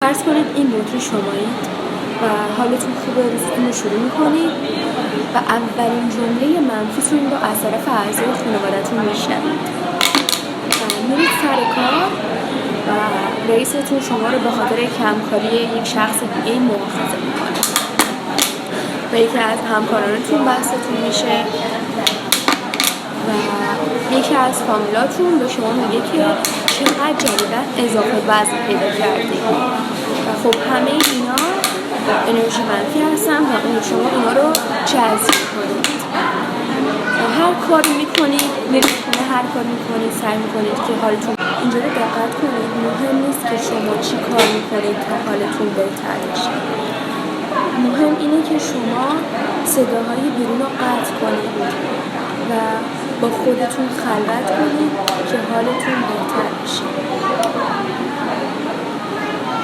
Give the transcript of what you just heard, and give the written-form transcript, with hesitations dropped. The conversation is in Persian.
فرض کنید این بطری شمایید و حالتون خوبه، روزتون رو شروع میکنید و اولین جمله منفیتون رو از طرف اعضای خانوادتون میشنوید. میرید سر کار و رئیستون شما رو به خاطر کمکاری یک شخص دیگه مؤاخذه میکنه و یکی از همکارانتون بحثتون میشه و یکی از فامیلاتون به شما میگه که چقدر جدیدن اضافه وزن پیدا کردید و خب همه اینا انرژی منفی هستن و شما اینا رو جذب کنید. هر کاری میکنید، میرید خونه هر کار میکنید، سعی میکنید که حالتون اینجوری دقت کنید. مهم نیست که شما چی کار میکنید تا حالتون بهتر بشه. مهم اینه که شما صداهای بیرون رو قطع کنید و با خودتون خلوت کنید که حالتون بهتر بشه.